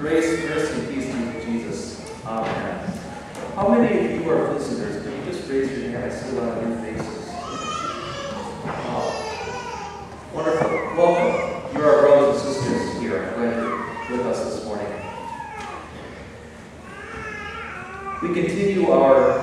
Grace, mercy, and peace be with Jesus. Amen. How many of you are visitors? Can you just raise your hand? I see a lot of new faces. Wonderful. Welcome. You're our brothers and sisters here. I'm glad you're with us this morning. We continue our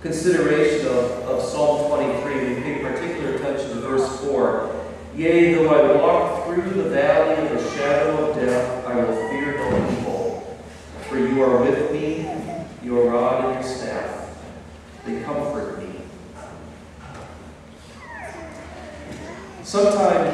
consideration of Psalm 23. We pay particular attention to verse 4. Yea, though I walk through the valley of the shadow of death, I will fear no evil. For you are with me, your rod and your staff, they comfort me. Sometime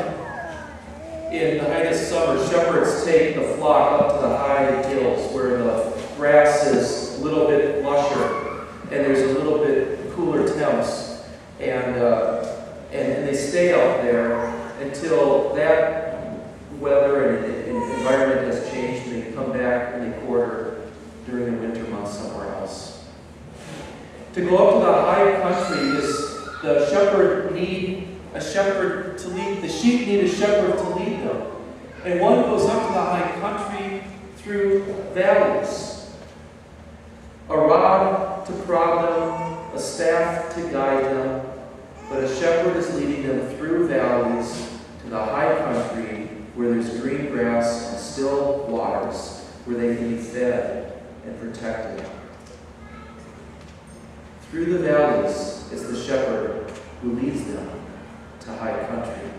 in the height of summer, shepherds take the flock up to the high hills where the grass is a little bit lusher and there's a little bit cooler temps, and they stay out there until that weather and environment has changed, and they come back and they quarter during the winter months somewhere else. To go up to the high country, the sheep need a shepherd to lead them. And one goes up to the high country through valleys. A rod to prod them, a staff to guide them, but a shepherd is leading them through valleys to the high country where there's green grass and still waters, where they can be fed and protected. Through the valleys is the shepherd who leads them to high country.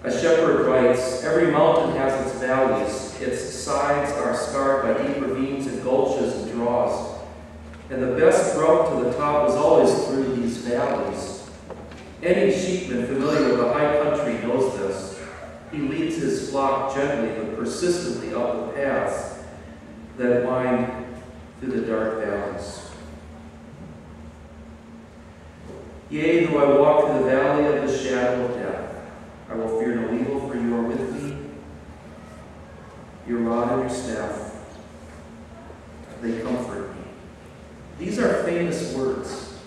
A shepherd writes, every mountain has its valleys. Its sides are scarred by deep ravines and gulches and draws. And the best route to the top is always through these valleys. Any sheepman familiar with the high country knows this. He leads his flock gently but persistently up the paths that wind through the dark valleys. Yea, though I walk through the valley of the shadow of death, I will fear no evil, for you are with me. Your rod and your staff, they comfort me. These are famous words.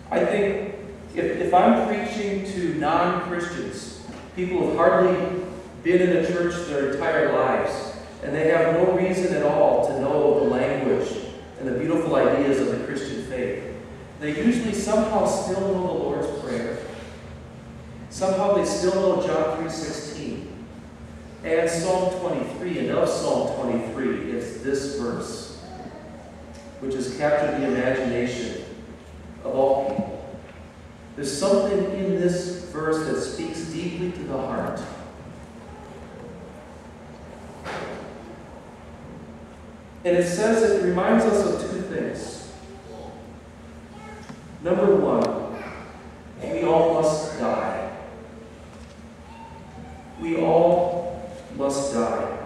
I think if I'm preaching to non-Christians, people who have hardly been in a church their entire lives, and they have no reason at all to know the language and the beautiful ideas of the Christian faith, they usually somehow still know the Lord's Prayer. Somehow they still know John 3:16 and Psalm 23. And of Psalm 23, it's this verse, which has captured the imagination of all people. There's something in this verse that speaks deeply to the heart. And it says, it reminds us of two things. Number one, we all must die. We all must die.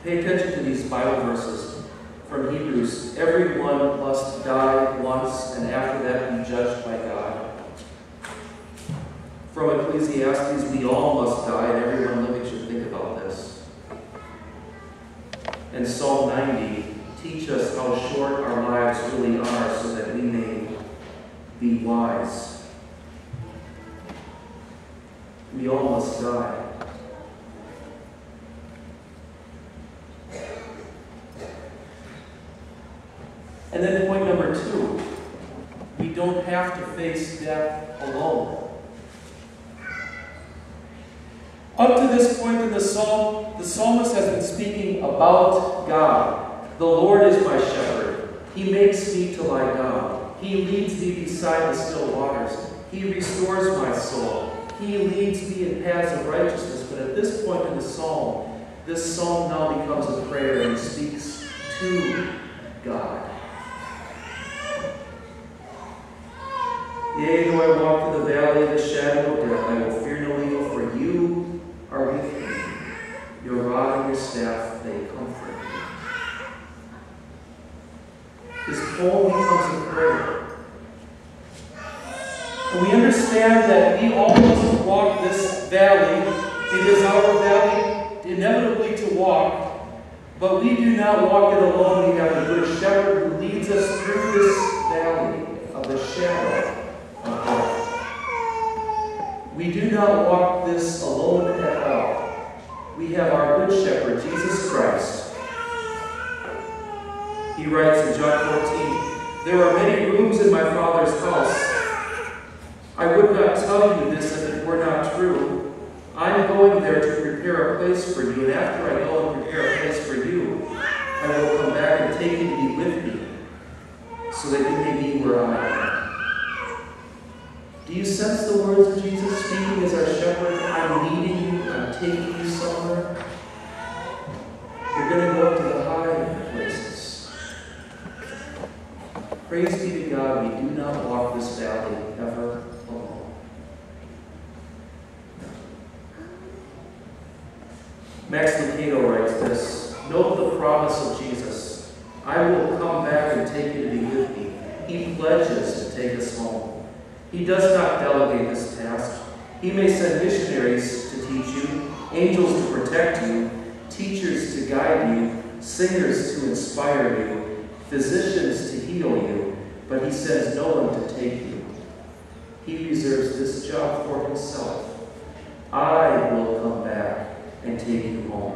Pay attention to these Bible verses from Hebrews. Everyone must die once, and after that be judged by God. From Ecclesiastes, we all must die, and everyone living should think about this. And Psalm 90 teach us how short our lives really are so that we may be wise. We all must die. And then point number two, we don't have to face death alone. Up to this point in the psalm, the psalmist has been speaking about God. The Lord is my shepherd. He makes me to lie down. He leads me beside the still waters. He restores my soul. He leads me in paths of righteousness. But at this point in the psalm, this psalm now becomes a prayer, and he speaks to God. Yea, though I walk through the valley of the shadow of death, I will fear no evil, for you are with me. Your rod and your staff, they comfort me. This poem becomes a prayer. And we understand that we all must walk this valley. It is our valley inevitably to walk, but we do not walk it alone. We have a good shepherd who leads us through this valley of the shadow of death. We do not walk this alone at all. We have our good shepherd, Jesus Christ. He writes in John 14, "There are many rooms in my Father's house. I would not tell you this if it were not true. I am going there to prepare a place for you, and after I go and prepare a place for you, I will come back and take you to be with me, so that you may be where I am." Do you sense the words of Jesus speaking as our shepherd? I'm leading you, I'm taking you somewhere. You're going to go up to the high places. Praise be to God, we do not walk this valley ever alone. Max Lucado writes this, "Note the promise of Jesus. I will come back and take you to be with me. He pledges to take us home. He does not delegate this task. He may send missionaries to teach you, angels to protect you, teachers to guide you, singers to inspire you, physicians to heal you, but he sends no one to take you. He reserves this job for himself. I will come back and take you home.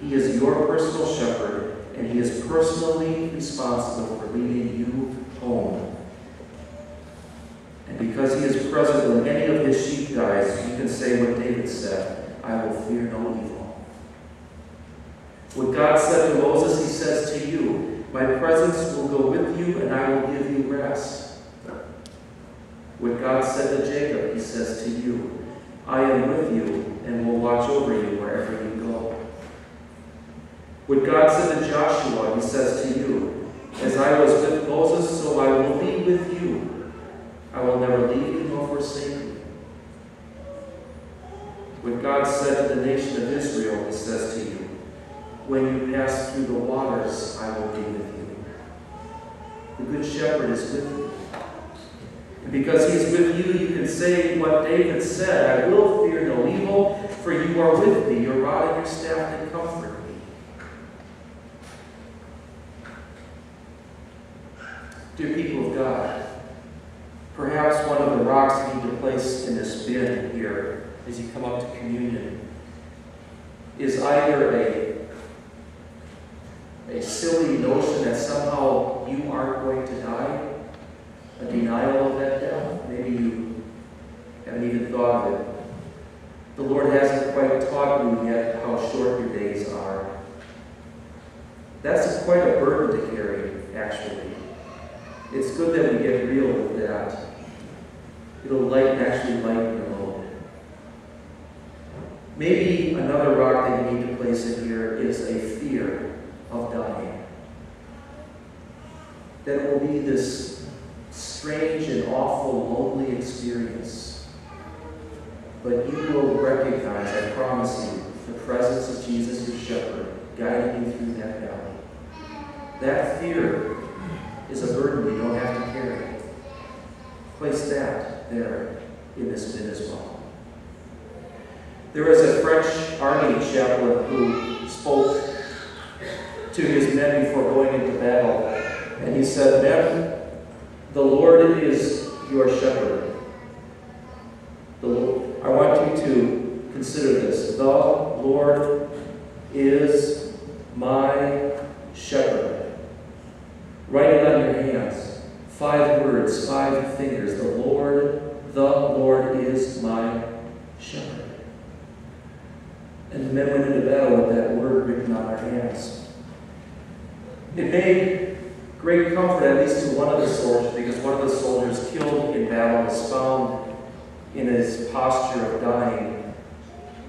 He is your personal shepherd, and he is personally responsible for leading you home. And because he is present when any of his sheep dies, you can say what David said, I will fear no evil. What God said to Moses, he says to you, my presence will go with you, and I will give you rest. What God said to Jacob, he says to you, I am with you and will watch over you wherever you go. What God said to Joshua, he says to you, as I was with Moses, so I will be with you. I will never leave you nor forsake you. What God said to the nation of Israel, he says to you, when you pass through the waters, I will be with you. The Good Shepherd is with you. And because he is with you, you can say what David said, I will fear no evil, for you are with me, your rod and your staff they comfort me. Dear people of God, perhaps one of the rocks you need to place in this bin here as you come up to communion is either a silly notion that somehow you aren't going to die, a denial of that death. Maybe you haven't even thought of it. The Lord hasn't quite taught you yet how short your days are. That's quite a burden to carry, actually. It's good that we get real with that. It'll actually lighten your load. Maybe another rock that you need to place in here is a fear of dying. That it will be this strange and awful, lonely experience. But you will recognize, I promise you, the presence of Jesus, your shepherd, guiding you through that valley. That fear is a burden you don't have to carry. Place that there in this bin as well. There was a French army chaplain who spoke to his men before going into battle, and he said, men, the Lord is your shepherd. I want you to consider this. The Lord is my shepherd. Write it on your hands. 5 words, 5 fingers. The Lord is my shepherd. And the men went into battle with that word written on their hands. It made great comfort, at least to one of the soldiers, because one of the soldiers killed in battle was found in his posture of dying,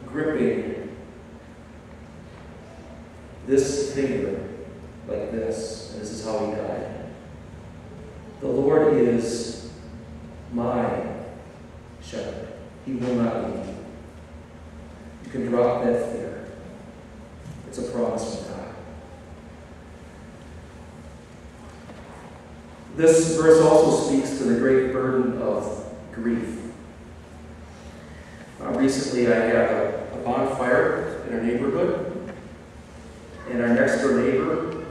gripping this finger like this. And this is how he died. The Lord is my shepherd. He will not leave you. You can drop that fear. It's a promise from God. This verse also speaks to the great burden of grief. Recently, I had a bonfire in our neighborhood, and our next door neighbor,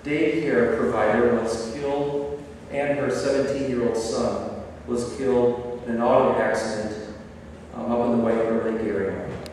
daycare provider, was killed, and her 17-year-old son was killed in an auto accident up in the White River Lake area.